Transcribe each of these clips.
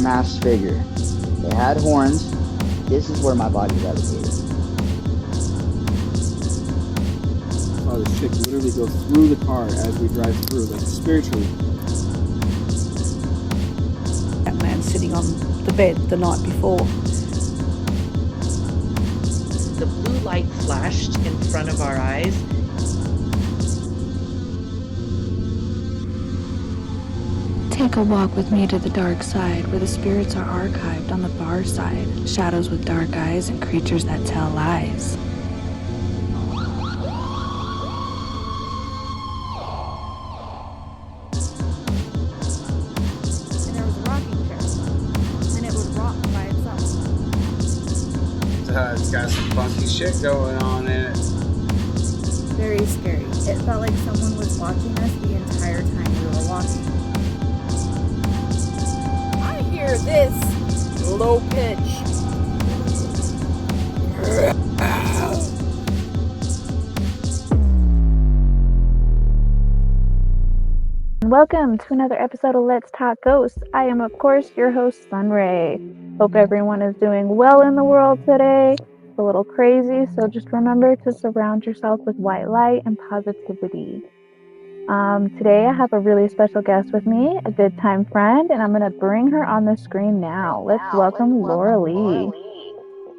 masked figure. They had horns. This is where my body gravitated. Saw this chick literally go through the car as we drive through, like spiritually. That man sitting on the bed the night before. The blue light flashed in front of our eyes. Take a walk with me to the dark side, where the spirits are archived on the far side. Shadows with dark eyes and creatures that tell lies. And there was a rocking chair, and it would rock by itself. It's got some funky shit going on in it. Very scary. It felt like someone was watching us the entire time we were walking. I hear this low pitch. Welcome to another episode of Let's Talk Ghosts. I am, of course, your host, Sunray. Hope everyone is doing well in the world today. It's a little crazy, so just remember to surround yourself with white light and positivity. Today I have a really special guest with me, a good time friend, and I'm going to bring her on the screen now. Let's welcome Lauralee.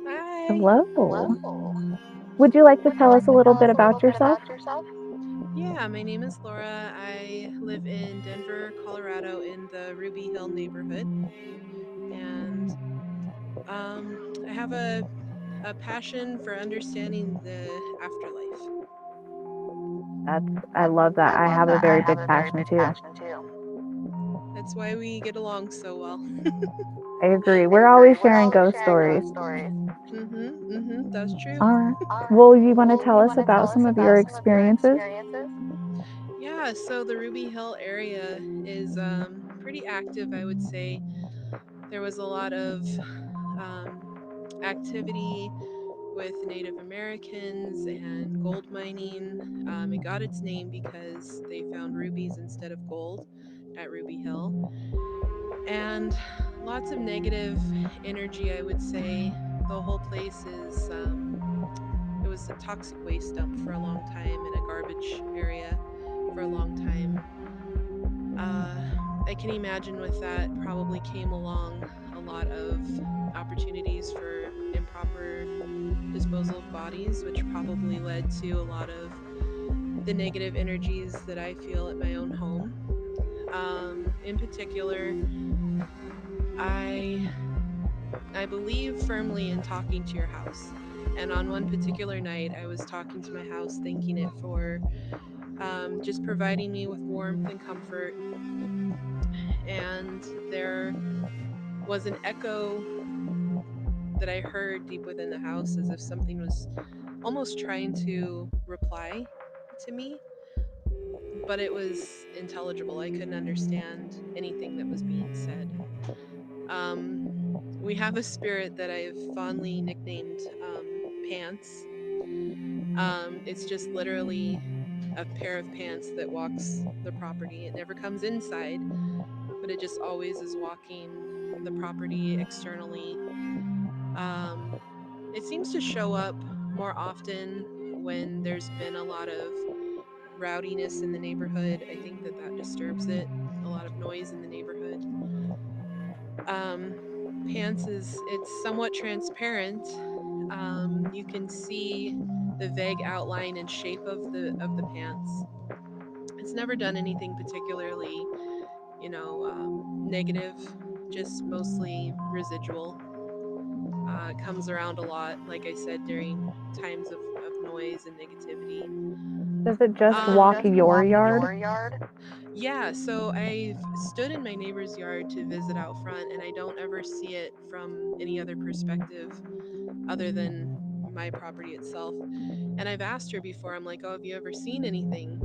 Hi. Hello. Would you like to tell us a little bit about yourself? Yeah, my name is Laura. I live in Denver, Colorado, in the Ruby Hill neighborhood, and I have a passion for understanding the afterlife. I love that. I have a very big passion too. That's why we get along so well. I agree. We're always sharing ghost stories. That's true. All right. Well, you want to tell us about some of your experiences? Yeah, so the Ruby Hill area is pretty active, I would say. There was a lot of activity with Native Americans and gold mining. It got its name because they found rubies instead of gold at Ruby Hill. And lots of negative energy, I would say. The whole place is, it was a toxic waste dump for a long time and a garbage area for a long time. I can imagine with that probably came along a lot of opportunities for improper disposal of bodies, which probably led to a lot of the negative energies that I feel at my own home. In particular, I believe firmly in talking to your house. And on one particular night, I was talking to my house, thanking it for just providing me with warmth and comfort. And there was an echo that I heard deep within the house, as if something was almost trying to reply to me, but it was intelligible. I couldn't understand anything that was being said. We have a spirit that I've fondly nicknamed Pants. It's just literally a pair of pants that walks the property. It never comes inside, but it just always is walking the property externally. It seems to show up more often when there's been a lot of rowdiness in the neighborhood. I think that disturbs it. A lot of noise in the neighborhood. Pants it's somewhat transparent. You can see the vague outline and shape of the pants. It's never done anything particularly, negative. Just mostly residual. It comes around a lot, like I said, during times of noise and negativity. Does it just walk your yard? Yeah, so I've stood in my neighbor's yard to visit out front, and I don't ever see it from any other perspective other than my property itself. And I've asked her before, I'm like, oh, have you ever seen anything?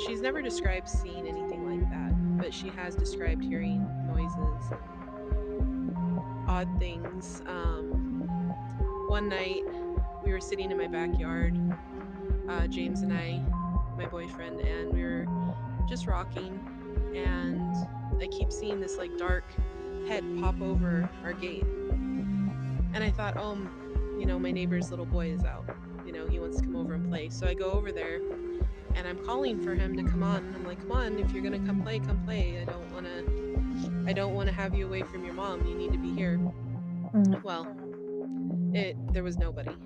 She's never described seeing anything like that, but she has described hearing noises and odd things. One night, we were sitting in my backyard, James and I, my boyfriend, and we were just rocking, and I keep seeing this like dark head pop over our gate. And I thought, oh, my neighbor's little boy is out. He wants to come over and play. So I go over there and I'm calling for him to come on. And I'm like, come on, if you're gonna come play, come play. I don't wanna have you away from your mom. You need to be here. Well, there was nobody.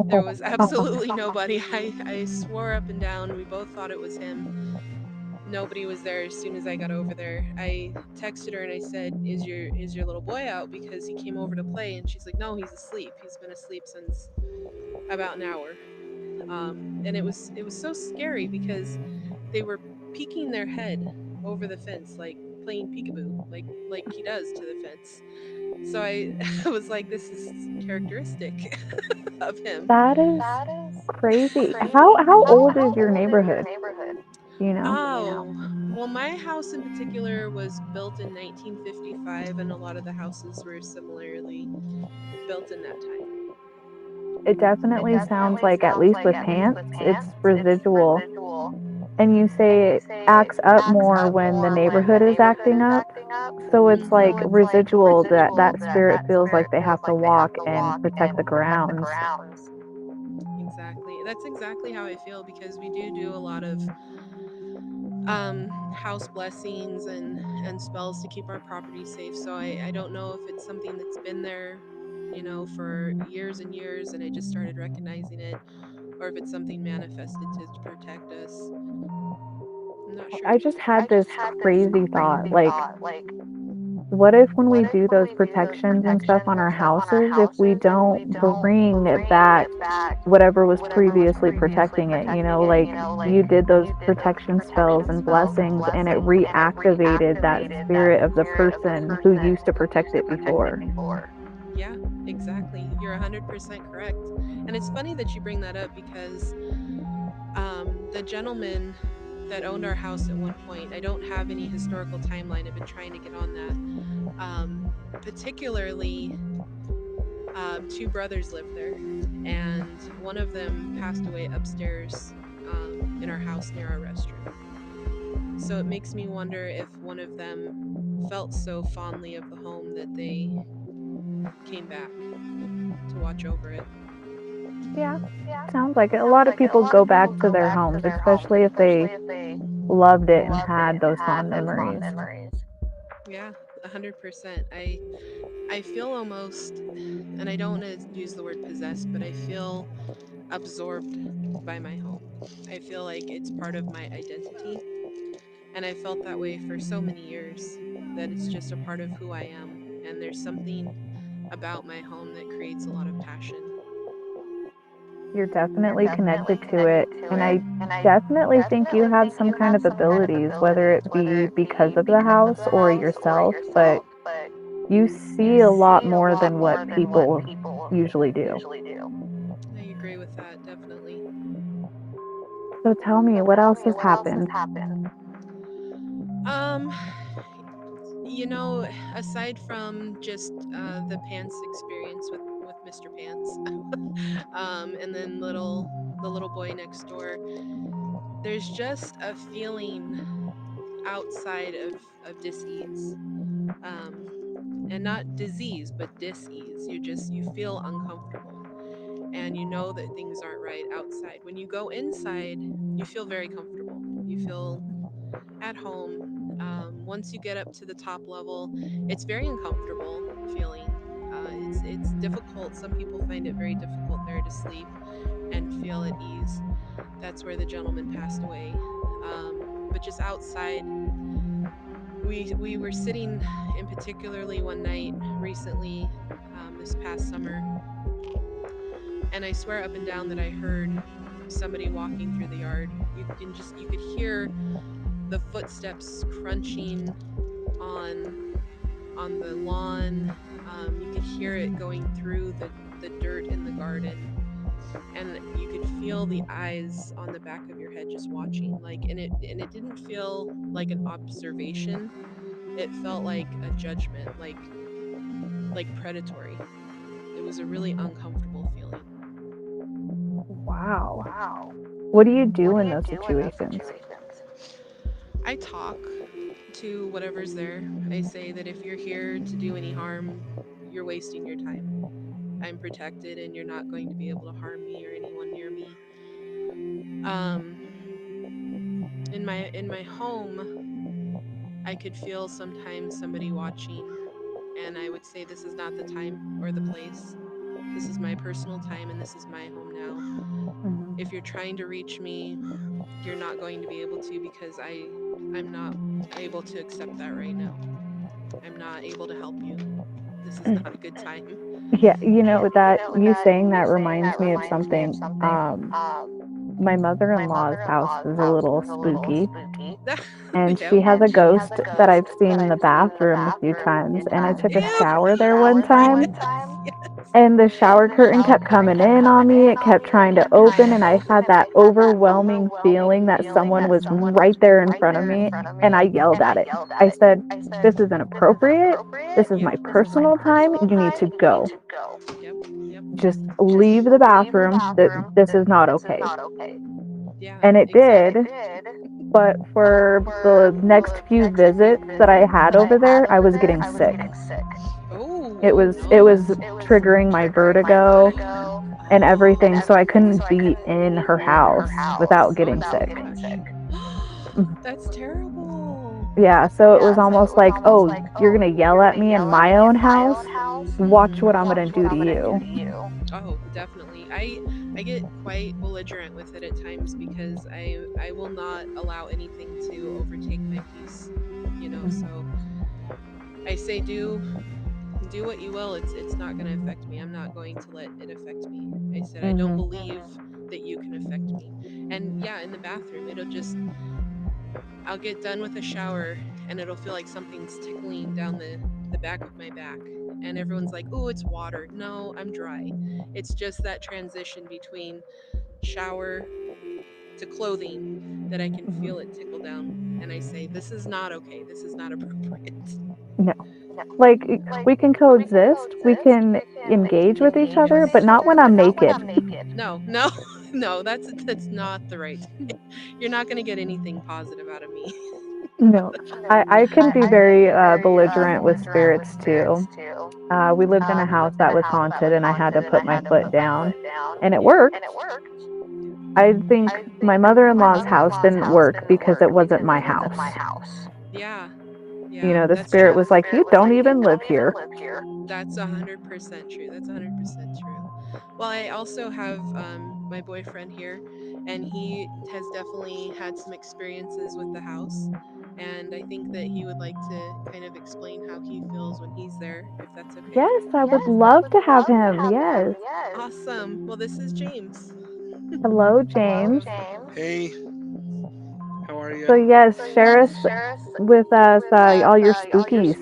There was absolutely nobody. I swore up and down. We both thought it was him. Nobody was there. As soon as I got over there, I texted her and I said, is your little boy out, because he came over to play? And she's like, no, he's asleep. He's been asleep since about an hour. And it was so scary because they were peeking their head over the fence, like playing peekaboo, like he does to the fence. So I was like, this is characteristic of him. That is crazy. How old is your neighborhood? Do you know? Oh, well, my house in particular was built in 1955, and a lot of the houses were similarly built in that time. It definitely sounds like, at least with pants, it's residual. And you say it acts up more when the neighborhood is acting up. So it's like Hmm. residual, that spirit feels like they have to walk and protect the grounds. Exactly. That's exactly how I feel, because we do a lot of house blessings and spells to keep our property safe. So I don't know if it's something that's been there, for years and years, and I just started recognizing it, or if it's something manifested to protect us. I'm not sure. I just had this crazy thought, like, what if when we do those protections and stuff on our houses, if we don't bring it back whatever was previously protecting it, like you did those protection spells and blessings and it reactivated that spirit of the person who used to protect it before. Yeah, exactly. You're 100% correct. And it's funny that you bring that up, because the gentleman that owned our house at one point, I don't have any historical timeline. I've been trying to get on that. Particularly, two brothers lived there, and one of them passed away upstairs in our house near our restroom. So it makes me wonder if one of them felt so fondly of the home that they came back to watch over it. Yeah, sounds like it. A lot of people go back to their homes, especially if they loved it and had those fond memories. Yeah, 100%. I feel almost, and I don't want to use the word possessed, but I feel absorbed by my home. I feel like it's part of my identity, and I felt that way for so many years, that it's just a part of who I am. And there's something about my home that creates a lot of passion. You're definitely connected to it. And I definitely think you have some kind of abilities, whether it be because of the house or yourself, but you see a lot more than what people usually do. I agree with that, definitely. So tell me, what else has happened? Um, you know, aside from just the pants experience with Mr. Pants, and then the little boy next door, there's just a feeling outside of dis-ease, um, and not disease, but dis-ease. You feel uncomfortable, and you know that things aren't right outside. When you go inside, you feel very comfortable. You feel at home. Once you get up to the top level, it's very uncomfortable feeling. It's difficult. Some people find it very difficult there to sleep and feel at ease. That's where the gentleman passed away. But just outside, we were sitting in particularly one night recently, this past summer, and I swear up and down that I heard somebody walking through the yard. You could hear the footsteps crunching on the lawn. You could hear it going through the dirt in the garden, and you could feel the eyes on the back of your head just watching. And it didn't feel like an observation. It felt like a judgment, like predatory. It was a really uncomfortable feeling. Wow. What do you do in those situations? I talk to whatever's there. I say that if you're here to do any harm, you're wasting your time. I'm protected and you're not going to be able to harm me or anyone near me. Um in my home, I could feel sometimes somebody watching, and I would say this is not the time or the place. This is my personal time and this is my home now. Mhm. If you're trying to reach me, you're not going to be able to because I'm not able to accept that right now. I'm not able to help you. This is not a good time. Yeah, that you saying that reminds me of something. My mother-in-law's house is a little spooky, and Yep. she has a ghost that I've seen in the bathroom a few times, and I took a Ew. shower there one time, Yes, yes. and the shower curtain kept coming in on me. It kept trying to open, and I had that overwhelming feeling that someone was right there in front of me, and I yelled at it. I said, "This is inappropriate. This is Yep. my personal time. You need to go. Yep. Yep. Just leave the bathroom. This is not okay." Yeah, And it did, exactly. but for the next few visits that I had over there, I was getting sick. Oh, It oh was it no. was triggering my vertigo and Oh. everything, so I couldn't be in her house without Oh getting sick. gosh. Mhm. That's terrible. Yeah, so it was almost like, "Oh, you're gonna yell at me in my own house? Watch what I'm gonna do to you." Oh, definitely. I get quite belligerent with it at times because I will not allow anything to overtake my peace. Mhm. So I say do what you will. It's not going to affect me. I'm not going to let it affect me. I said I don't Mhm. believe that you can affect me. And yeah, in the bathroom, I'll get done with a shower and it'll feel like something's tickling down the back of my back. And everyone's like, "Oh, it's water." No, I'm dry. It's just that transition between shower to clothing that I can Mhm. feel it tickle down. And I say, "This is not okay. This is not appropriate." No. Like, we can coexist, we can engage with each other, but not when I'm naked. No, no, no, that's not the right. You're not going to get anything positive out of me. No. I can be very, belligerent with spirits too. We lived in a house that was haunted, and I had to put my foot down, and it Yeah. worked. I think my mother-in-law's house didn't work because it wasn't my house. Yeah. Yeah, The that's spirit true. was like, "You don't even live here." That's 100% true. That's 100% true. Well, I also have my boyfriend here, and he has definitely had some experiences with the house. And I think that he would like to kind of explain how he feels when he's there, if that's okay. Yes, I would love to have him, yes. Awesome. Well, this is James. Hello, James. Hey, how are So you? yes, share us with us, all your spookies.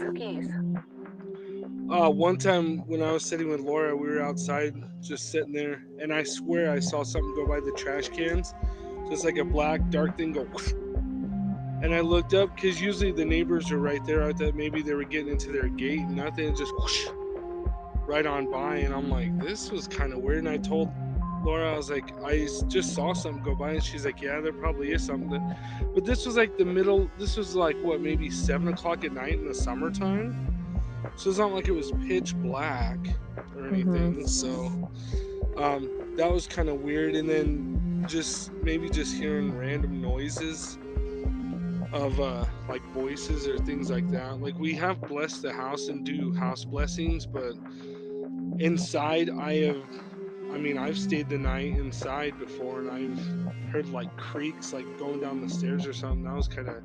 One time when I was sitting with Laura, we were outside just sitting there, and I swear I saw something go by the trash cans, just like a black dark thing go. Whoosh. And I looked up because usually the neighbors are right there. I thought maybe they were getting into their gate, and nothing, just whoosh, right on by. And I'm like, this was kind of weird. And I told Laura, I was like, just saw something go by, and she's like, yeah, there probably is something. But this was like the middle. This was like what, maybe 7 o'clock at night in the summertime. So it's not like it was pitch black or Mhm. anything. So that was kind of weird. And then just hearing random noises of like voices or things like that. Like we have blessed the house and do house blessings, but inside I've stayed the night inside before, and I've heard like creaks like going down the stairs or something. That was kind of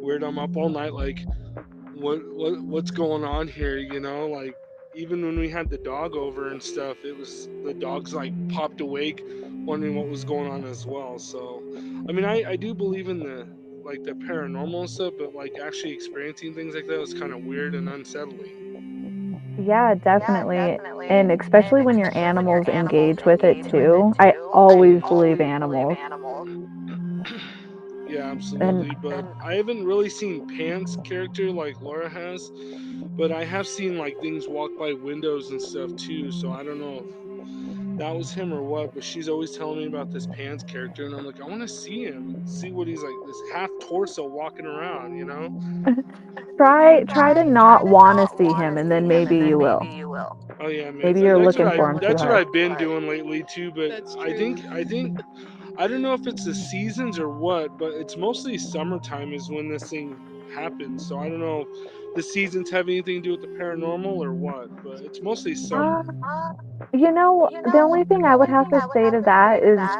weird. I'm up all night like what's going on here, like even when we had the dog over and stuff, it was the dogs like popped awake wondering what was going on as well. So I do believe in the like the paranormal and stuff, but like actually experiencing things like that was kind of weird and unsettling. Yeah, definitely. And especially when your animals engage with it too. I always believe animals. Yeah, And absolutely. But I haven't really seen Pants character like Laura has, but I have seen like things walk by windows and stuff too. So I don't know that was him or what, but she's always telling me about this Pants character, and I'm like, I want to see him and see what he's like, this half torso walking around, you know? Try to not want to see him, and then maybe you will. Oh yeah, Maybe maybe you're looking for him too that's what hard. I've been doing lately too. But That's I true. think I don't know if it's the seasons or what, but it's mostly summertime is when this thing happens. So I don't know if the seasons have anything to do with the paranormal or what, but it's mostly summer. Uh, the only thing I would have to say to that is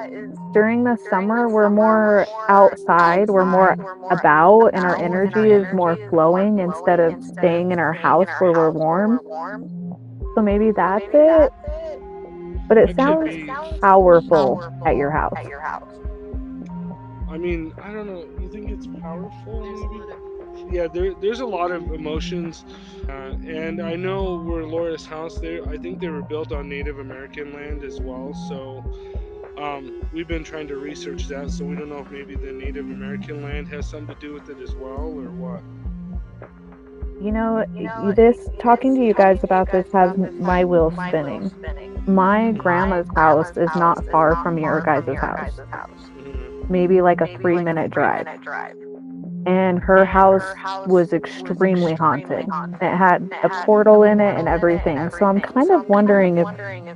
during the summer, we're more outside, we're more about, and our energy is more flowing instead of staying in our house where we're warm. So maybe that's it. But it It could sounds be. powerful at your house. I mean, I don't know. You think it's powerful? There's a Maybe. lot of Yeah, there's a lot of emotions, and I know where Laura's house there. I think they were built on Native American land as well. So we've been trying to research that. So we don't know if maybe the Native American land has something to do with it as well, or what. This talking to you guys about this has my wheels spinning. My grandma's house is not far from your guys' house, Hmm. maybe like a 3-minute drive. And her house was extremely haunted. It had a portal in it and everything. So I'm kind of wondering if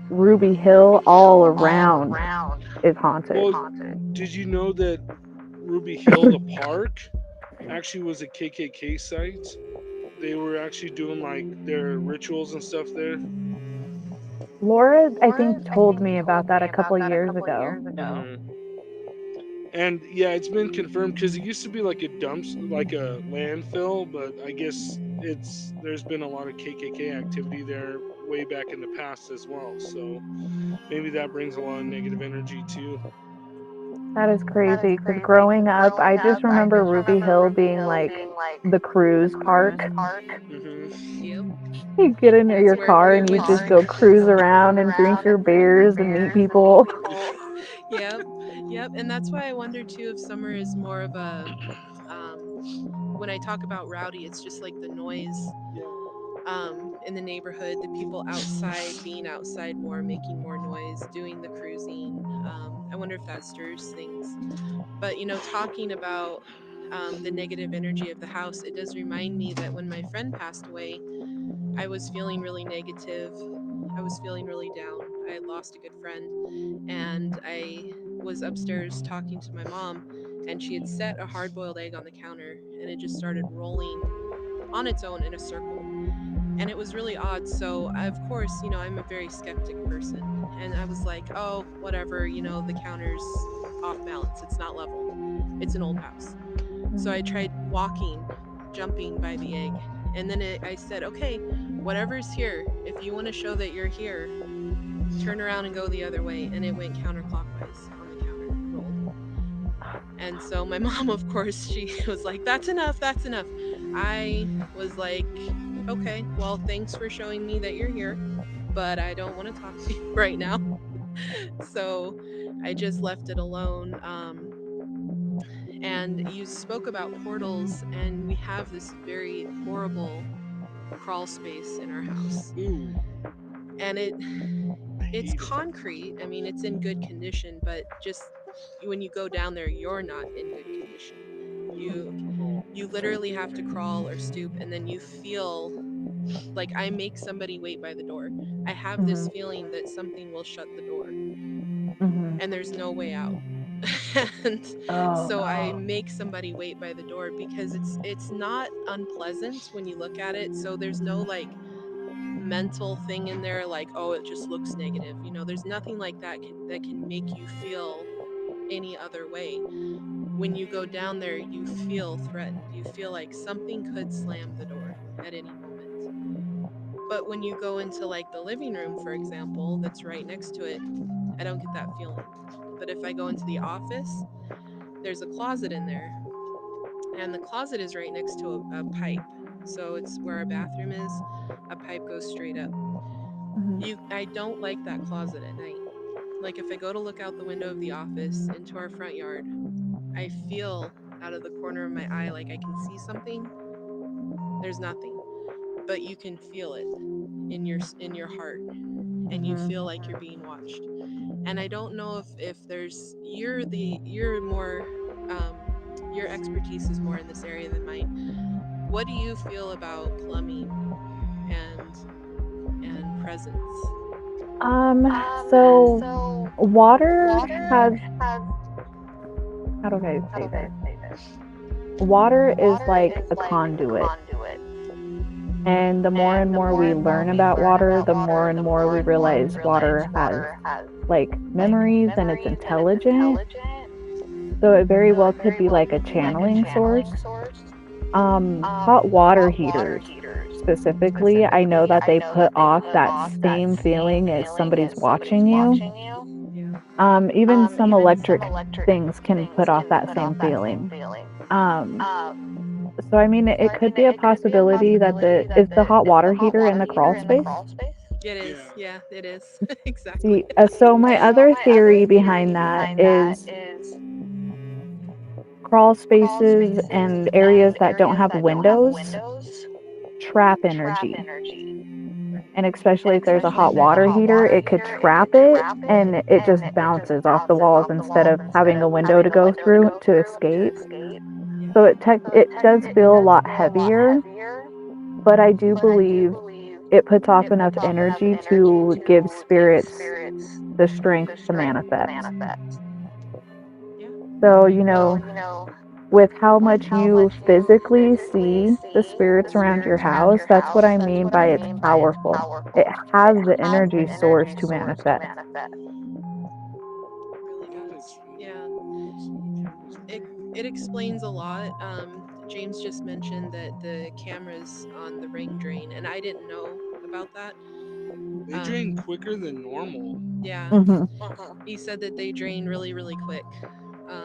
Ruby Hill all around is haunted. Well, did you know that Ruby Hill, the park, actually was a KKK site? They were actually doing like their rituals and stuff there. Laura, I think, told me about that a couple years ago. Hmm. And yeah, it's been confirmed because it used to be like a like a landfill, but I guess it's there's been a lot of KKK activity there way back in the past as well. So maybe that brings a lot of negative energy too. That is crazy because growing up, I just remember Ruby Hill being like the cruise park. Hmm. yep. You get into That's your where car we and you would just go cruise around and drink your beers and meet people. Yep. Yep. And that's why I wonder too if summer is more of a when I talk about rowdy, it's just like the noise in the neighborhood, the people outside being outside more, making more noise, doing the cruising. I wonder if that stirs things. But talking about the negative energy of the house, it does remind me that when my friend passed away, I was feeling really negative. I was feeling really down. I had lost a good friend, and I was upstairs talking to my mom, and she had set a hard boiled egg on the counter, and it just started rolling on its own in a circle. And it was really odd. So, of course, I'm a very skeptic person. And I was like, oh, whatever, the counter's off balance. It's not level. It's an old house. So I tried walking, jumping by the egg. And then I said, okay, whatever's here, if you want to show that you're here, turn around and go the other way. And it went counterclockwise on the counter, rolled. And so my mom, of course, she was like, that's enough, that's enough. I was like, okay, well, thanks for showing me that you're here, but I don't want to talk to you right now. So I just left it alone. And you spoke about portals, and we have this very horrible crawl space in our house. Ooh, And I it's hate it. concrete. I mean, it's in good condition, but just when you go down there, you're not in good condition. You you literally have to crawl or stoop, and then you feel like I make somebody wait by the door. I have this Hmm. feeling that something will shut the door Hmm. and there's no way out. And Oh, so I make somebody wait by the door because it's not unpleasant when you look at it. So there's no like mental thing in there like, oh, it just looks negative. There's nothing like that can make you feel any other way. When you go down there, you feel threatened. You feel like something could slam the door at any moment. But when you go into like the living room, for example, that's right next to it, I don't get that feeling. But if I go into the office, there's a closet in there, and the closet is right next to a pipe. So it's where our bathroom is. A pipe goes straight up. hmm. I don't like that closet at night. Like if I go to look out the window of the office into our front yard, I feel out of the corner of my eye like I can see something. There's nothing, but you can feel it in your heart. and you feel like you're being watched. And I don't know if there's you're more your expertise is more in this area than mine. What do you feel about plumbing and presence? So water has, how do I say this? Water is like a conduit. And the more and more we learn about water, the more and more we realize water has like memories and it's intelligent. So it very well could be like a channeling source. Hot water heaters specifically, I know that they put off that same feeling as somebody's watching you. Even some electric things can put off that same feeling. So I mean, it could be a possibility that is the hot water heater in the crawl space. It is. Yeah, it is. See, Exactly. so my other theory behind that is crawl spaces and areas that don't have windows trap energy. And especially if there's a hot water heater, it could trap it and it just bounces off the walls instead of having a window to go through to escape. So it does feel a lot heavier, but I do believe it puts off enough energy to give spirits the strength to manifest. Yeah. So, with how much you physically see the spirits around your house, that's what I mean by it's powerful. It has the energy source to manifest. Really does. Yeah. It explains a lot. James just mentioned that the cameras on the ring drain, and I didn't know about that. They drain quicker than normal. Yeah. Mm-hmm. He said that they drain really, really quick.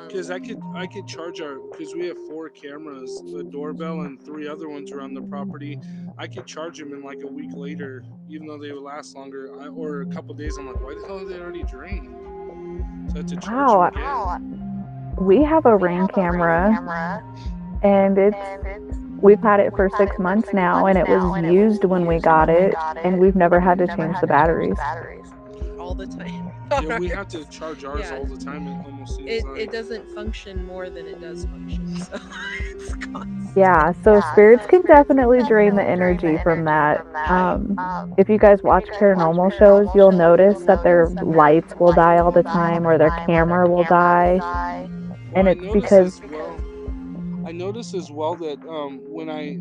Because I could charge because we have 4 cameras, a doorbell, and 3 other ones around the property. I could charge them in like a week later, even though they would last longer, or a couple days. I'm like, why the hell are they already drained? So I had to charge them Wow. again. We have a ring camera and we've had it for 6 months now and it was used when we got it and we've never had to change the batteries. All the time. Yeah, we have to charge ours all the time. It almost seems like It doesn't function more than it does function, so it's constant. Yeah, so spirits can definitely drain the energy from that. If you guys watch paranormal shows, you'll notice that their lights will die all the time or their camera will die. Well, And I it's notice because as well that when I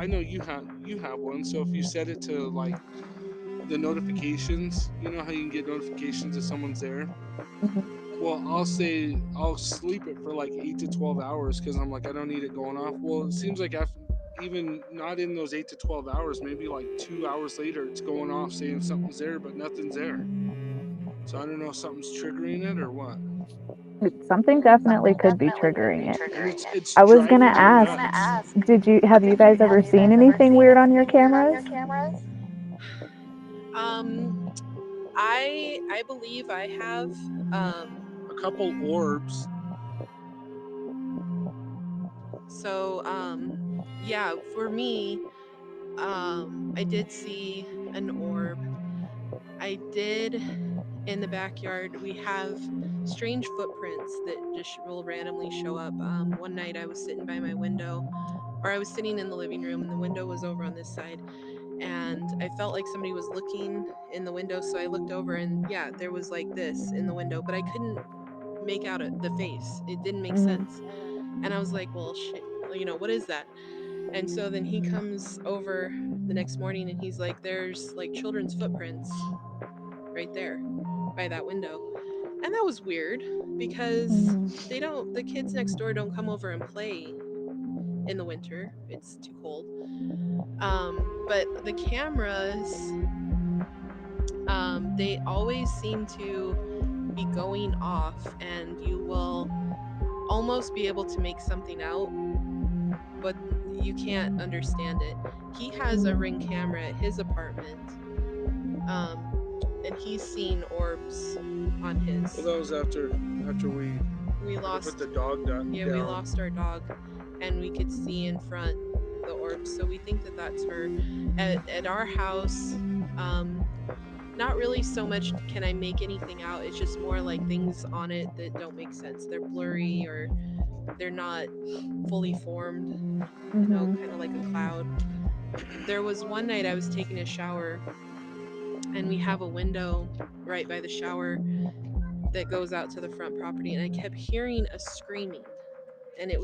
know you have one, so if you set it to like the notifications, you know how you can get notifications if someone's there. Well, I'll sleep it for like 8 to 12 hours because I'm like I don't need it going off. Well, it seems like after even not in those 8 to 12 hours, maybe like 2 hours later, it's going off saying something's there, but nothing's there. So I don't know if something's triggering it or what. something definitely could be triggering it. And it's I was gonna driving me ask, nuts. have you guys ever seen anything weird on your cameras? I believe I have A couple orbs. so yeah, for me, I did see an orb. I did in the backyard. We have strange footprints that just will randomly show up. One night I was sitting by my window, or I was sitting in the living room, and the window was over on this side, and I felt like somebody was looking in the window. So I looked over, and yeah, there was like this in the window, but I couldn't make out the face. It didn't make sense, and I was like, "Well, shit, what is that?" And so then he comes over the next morning, and he's like, "There's like children's footprints right there by that window." And that was weird because the kids next door don't come over and play in the winter. It's too cold. But the cameras, they always seem to be going off, and you will almost be able to make something out, but you can't understand it. He has a ring camera at his apartment, and he's seen orbs on his. Well, that was after we lost put the dog down. Yeah, we lost our dog, and we could see in front the orbs. So we think that that's her. At our house, not really so much can I make anything out. It's just more like things on it that don't make sense. They're blurry or they're not fully formed, Mhm. kind of like a cloud. There was one night I was taking a shower and we have a window right by the shower that goes out to the front property, and I kept hearing a screaming, and I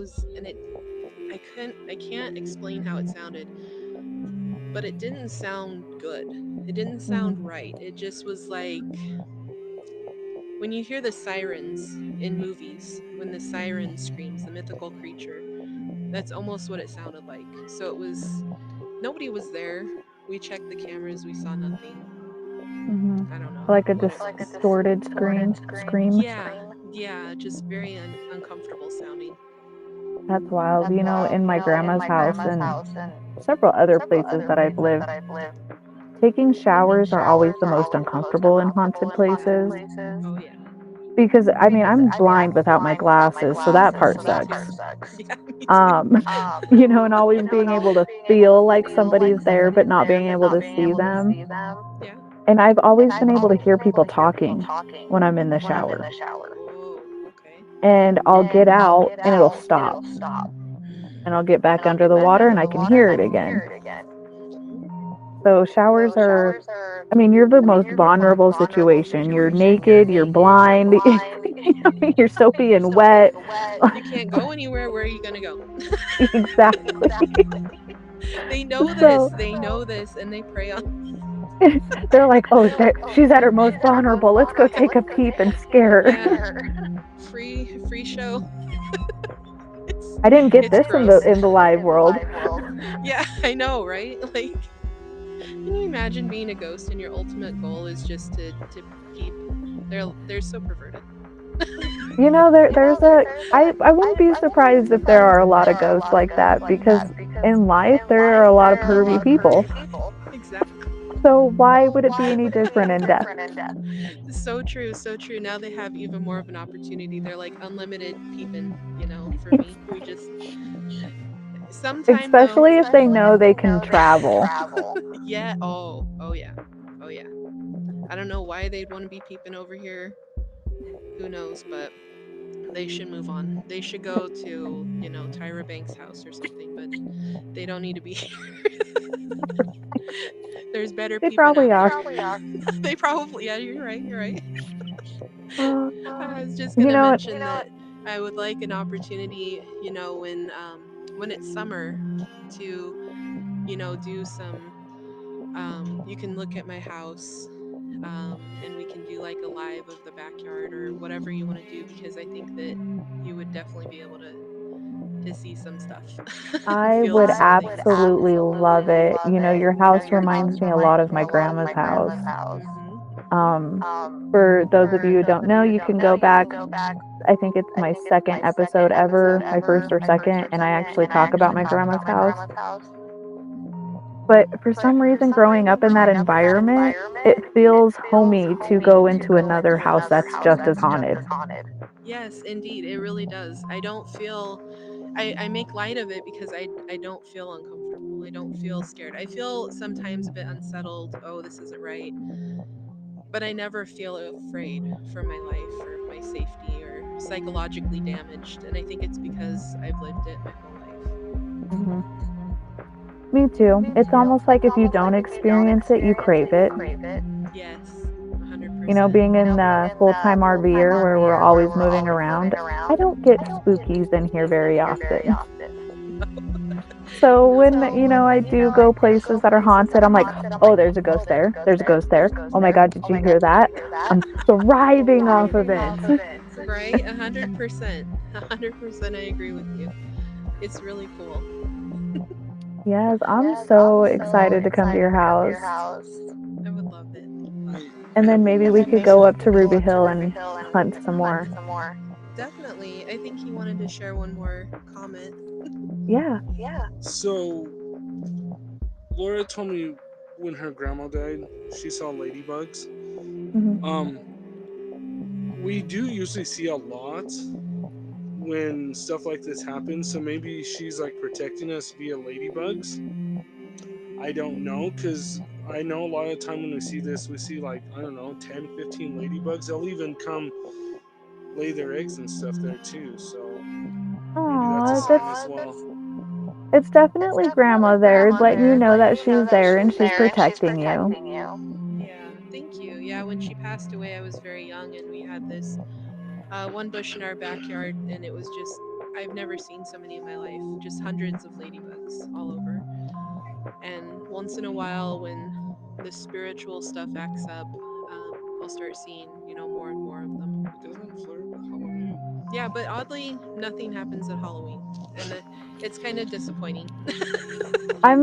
can't explain how it sounded, but it didn't sound good. It didn't sound Mhm. right. It just was like when you hear the sirens in movies, when the siren screams, the mythical creature, that's almost what it sounded like. So it was nobody was there. We checked the cameras, we saw nothing. Mhm. I don't know Like a what it was. distorted scream. Yeah, just very uncomfortable sounding. That's wild. In my grandma's house and several other places that I've lived, taking showers are always the most uncomfortable in haunted places Oh yeah. because I mean, I'm blind without my glasses, so that part Me too. sucks. Yeah, me too. Um, and always being able to feel like somebody's there but not being able to see them. Yeah. And I've always been able to hear people talking when I'm in the shower. Oh, okay. And I'll get out and it'll stop. And I'll get back under the water and I can hear it again. Mhm. So showers are, I mean, you're the most vulnerable situation. You're naked, you're blind, you're soapy and wet. You can't go anywhere. Where are you gonna go? Exactly. They know this. So They know this, and they prey on. they're like, oh, she's at her most vulnerable. Let's go take a peep and scare her. Yeah. Free show. It's I didn't get it's this in gross. the live world. Yeah, I know, right? Like, can you imagine being a ghost and your ultimate goal is just to peep? They're so perverted. There's I wouldn't be surprised if there are a lot of ghosts like that because in life there are a lot of pervy people. Exactly. So why would it be any different in death? So true, so true. Now they have even more of an opportunity. They're like unlimited peeping, for me. We just sometime though. Especially if they know they can travel. Yeah. Oh yeah. Oh yeah. I don't know why they'd want to be peeping over here. Who knows, but they should move on. They should go to, Tyra Banks' house or something, but they don't need to be There's better They peeping probably out are. there. They probably, yeah, you're right, you're right. Uh, I was just you gonna know, mention that I would like an opportunity, when it's summer to, do some you can look at my house and we can do like a live of the backyard or whatever you want to do because I think that you would definitely be able to see some stuff and I feel would some things. absolutely love it. Your house reminds me a lot of my grandma's house. Hmm. Um, for those of you who don't know, you can go back. I think it's my second episode ever, my first or second, and I actually talk about my grandma's house. But for some reason, growing up in that environment, it feels homey to go into another house that's just as haunted. Yes, indeed, it really does. I don't feel I make light of it because I don't feel uncomfortable. I don't feel scared. I feel sometimes a bit unsettled. Oh, this isn't right. But I never feel afraid for my life or my safety or psychologically damaged. And I think it's because I've lived it my whole life. Hmm. Me too. It's almost like if you don't experience it, you crave it. Yes, 100%. Being in the full-time RVer where we're always moving around, I don't get spookies in here very often. So when, I do go places that are haunted, I'm like, oh, there's a ghost there. There's a ghost there. Oh my God, did you hear that? I'm thriving off of it. Right? 100%. 100% I agree with you. It's really cool. Yes, I'm so excited to come to your house. I would love it. And then Have maybe you we could go up to Ruby Hill and hunt some more. Definitely. I think he wanted to share one more comment. Yeah. So Laura told me when her grandma died, she saw ladybugs. Hmm. Um, we do usually see a lot when stuff like this happens, so maybe she's like protecting us via ladybugs. I don't know, because I know a lot of time when we see this, we see like, I don't know, 10, 15 ladybugs. They'll even come lay their eggs and stuff there too. So maybe that's a Aw, sign as well. it's definitely grandma there, letting you know that she's there and she's protecting you. Yeah, thank you. Yeah, when she passed away, I was very young, and we had this one bush in our backyard, and it was just, I've never seen so many in my life. Just hundreds of ladybugs all over. And once in a while, when the spiritual stuff acts up, I'll start seeing, more and more of them. It doesn't flirt with Halloween. Yeah, but oddly, nothing happens at Halloween, and it's kind of disappointing. I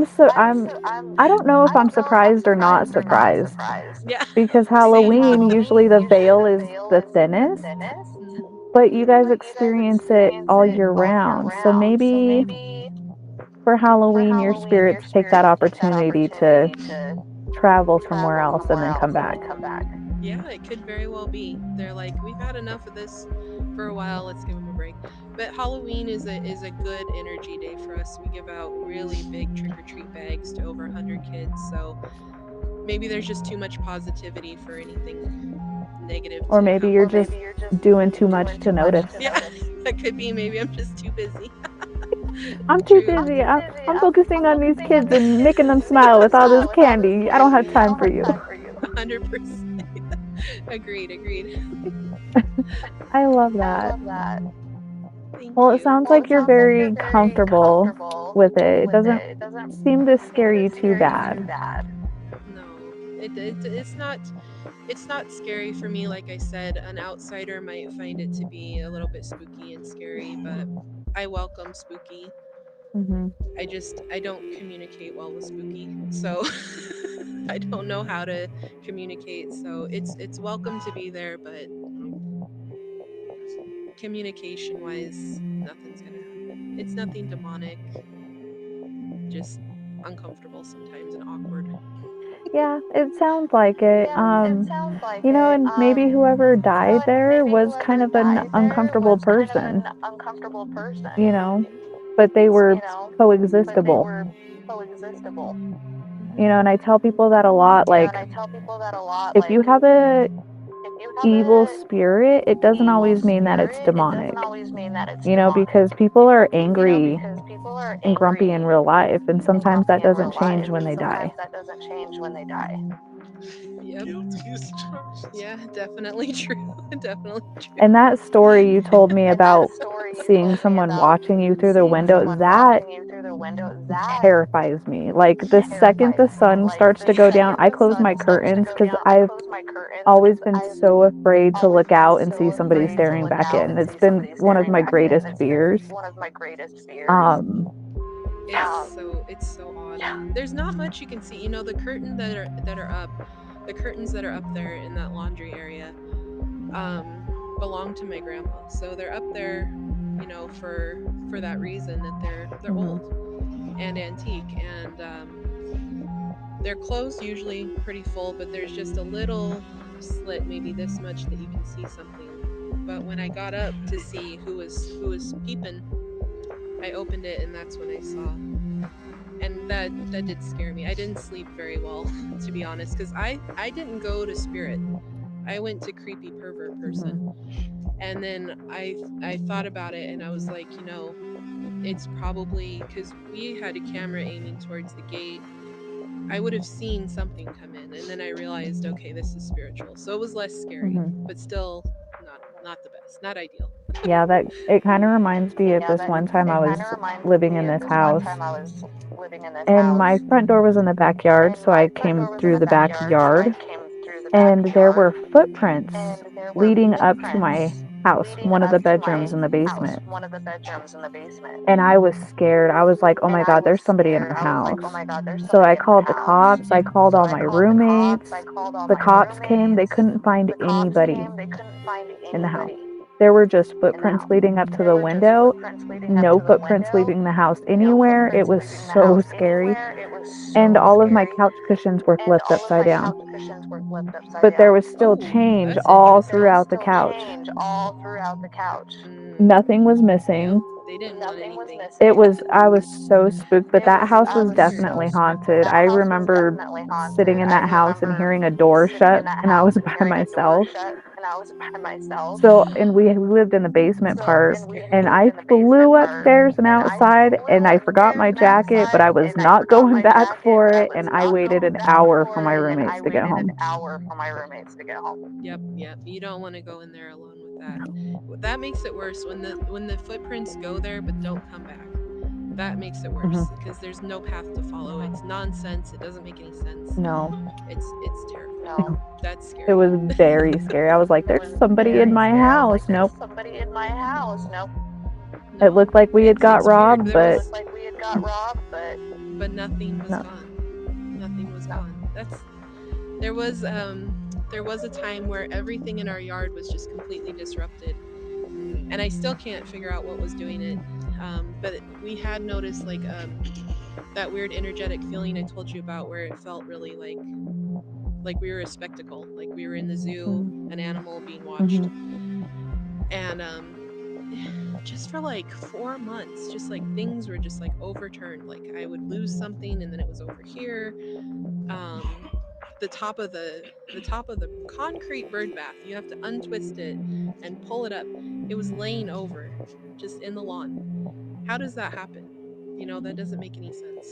don't know if I'm surprised or not surprised Yeah, because same. Halloween usually the veil is the thinnest, Mhm. but you guys experience it all year round. So maybe for Halloween your spirits take that opportunity to travel somewhere else and then come back. Yeah, it could very well be. They're like, we've had enough of this for a while. Let's give them a break. But Halloween is a good energy day for us. We give out really big trick or treat bags to over 100 kids. So maybe there's just too much positivity for anything negative Or to maybe come. you're just doing too much to notice. Yeah, that could be. Maybe I'm just too busy. I'm too True. busy. I'm focusing on these kids and making them smile with all this candy. I don't have time for you. 100%. Agreed. Agreed. I love that. Thank Well, it you. sounds like you're very comfortable with it. It doesn't seem to scare you too bad. No, it's not. It's not scary for me. Like I said, an outsider might find it to be a little bit spooky and scary, but I welcome spooky. Hmm. I don't communicate well with spooky, so I don't know how to communicate. So it's welcome to be there, but communication wise, nothing's gonna happen. It's nothing demonic, just uncomfortable sometimes and awkward. Yeah, it sounds like it. And maybe whoever died there was kind of an uncomfortable person, you know, Maybe. but they were coexistable, Hmm. and I tell people that a lot. Like, if you have a evil spirit, it doesn't always mean that it's demonic, because people are angry and grumpy in real life, and sometimes that doesn't change when they die. Yep. Guilty as charged. Yeah, definitely true. Definitely true. And that story you told me about seeing someone watching you through the window, that terrifies me. Like, the second the sun starts to go down, I close my curtains because I've always been so afraid to look out and see somebody staring back in. It's been one of my greatest fears. Um, It's so odd. There's not much you can see. The curtain that are up, the curtains that are up there in that laundry area, belong to my grandma. So they're up there, for that reason, that they're mhm, old and antique, and they're closed usually pretty full, but there's just a little slit, maybe this much, that you can see something. But when I got up to see who was peeping, I opened it, and that's when I saw. And that did scare me. I didn't sleep very well, to be honest, because I didn't go to spirit. I went to creepy pervert mhm, person. And then I thought about it, and I was like, it's probably because we had a camera aiming towards the gate. I would have seen something come in, and then I realized, okay, this is spiritual. So it was less scary, mhm. but still not the best, not ideal. Yeah, that it kind of reminds me of this one time I was living in this house, and my front door was in the backyard, so I came through the backyard, and there were footprints leading up to my house, one of the bedrooms in the basement. And I was scared. I was like, oh my God, there's somebody in our house. So I called the cops. I called all my roommates. The cops came. They couldn't find anybody in the house. There were just footprints leading up to the window, no footprints leaving the house anywhere. It was so scary. And all of my couch cushions were flipped upside down. But there was still Oh, change that's all interesting. throughout the couch. Mm, Nothing was missing. They didn't want anything. I was so spooked, but that house was definitely haunted. I remember sitting in that house and hearing a door shut, and I was by myself. So, and we lived in the basement part, and I flew upstairs and outside, and I forgot my jacket, but I was not going back for it, and I waited an hour for my roommates to get home. Yep, yep. You don't want to go in there alone with that. That makes it worse when the footprints go there but don't come back. That makes it worse because there's no path to follow. It's nonsense. It doesn't make any sense. No, It's terrifying. That's it scary. was very scary. I was like, "There's somebody in my house." Nope. It looked like we had got It's weird. robbed, but But nothing was no. gone. Nothing was gone. There was a time where everything in our yard was just completely disrupted, and I still can't figure out what was doing it. But we had noticed like that weird energetic feeling I told you about, where it felt really like we were a spectacle, like we were in the zoo, an animal being watched. And just for like 4 months, just like things were just like overturned. Like I would lose something and then it was over here. The top of the concrete bird bath, you have to untwist it and pull it up. It was laying over just in the lawn. How does that happen? That doesn't make any sense.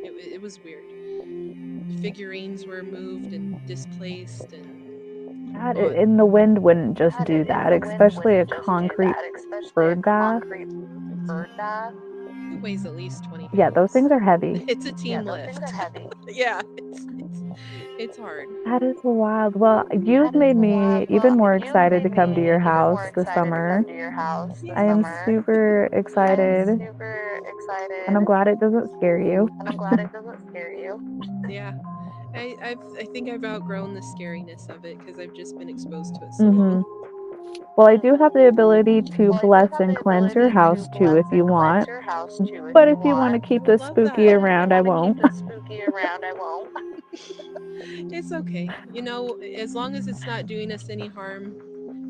It was weird. Figurines were moved and displaced and God, odd. and the wind wouldn't just do that, especially a concrete bird bath. It weighs at least 20 Yeah, those pounds. things are heavy. It's a team lift. Yeah, it's hard. That is wild. Well, you've made me even more excited to come to your house this summer. Me I am too. super excited, and I'm glad it doesn't scare you. Yeah. I think I've outgrown the scariness of it because I've just been exposed to it so long. Well, I do have the ability to bless and cleanse your house too if you want. But if you want to keep Would the love spooky that. around, I won't. It's okay. As long as it's not doing us any harm,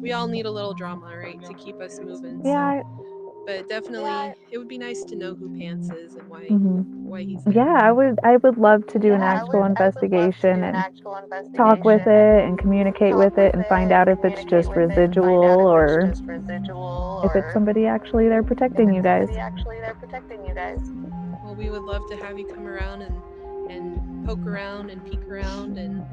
we all need a little drama, right, to keep us moving. Yeah. But definitely, it would be nice to know who Pants is and why he's there. Yeah, I would love to do an actual investigation and talk with it and communicate with it and find out if it's just residual or if it's somebody actually there protecting you guys. Well, we would love to have you come around and poke around and peek around, and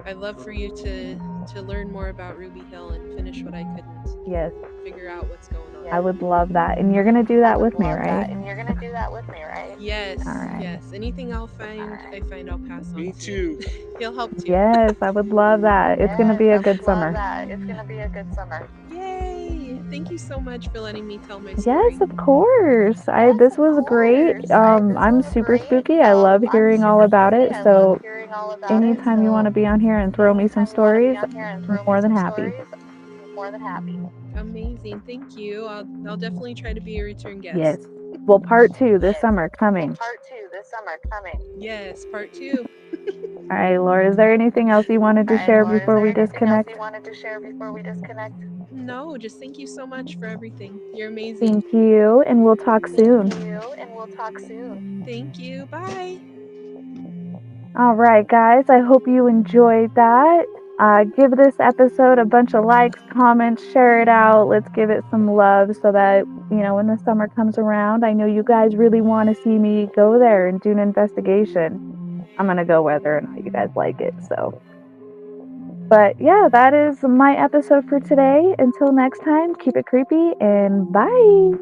I'd love for you to learn more about Ruby Hill and finish what I couldn't. Yes, Figure out what's going on. I would love that. And you're going to do that with me, right? Yes. All right. Yes. Anything I'll find, I'll pass on. Me to too. you. He'll help too. Yes, I would love that. It's going to be a good summer. Yay! Thank you so much for letting me tell my story. Yes, of course. This was great. I'm super spooky. I love hearing all about it. So anytime you want to be on here and throw me some stories, I'm more than happy. Amazing. Thank you. I'll definitely try to be a return guest. Yes. Well, part 2 this summer coming. Yes, part 2. All right, Laura, is there anything else you wanted to share before we disconnect? No, just thank you so much for everything. You're amazing. Thank you, and we'll talk soon. Thank you. Bye. All right, guys, I hope you enjoyed that. Give this episode a bunch of likes, comments, share it out. Let's give it some love so that, when the summer comes around, I know you guys really want to see me go there and do an investigation. I'm going to go whether or not you guys like it. But yeah, that is my episode for today. Until next time, keep it creepy and bye.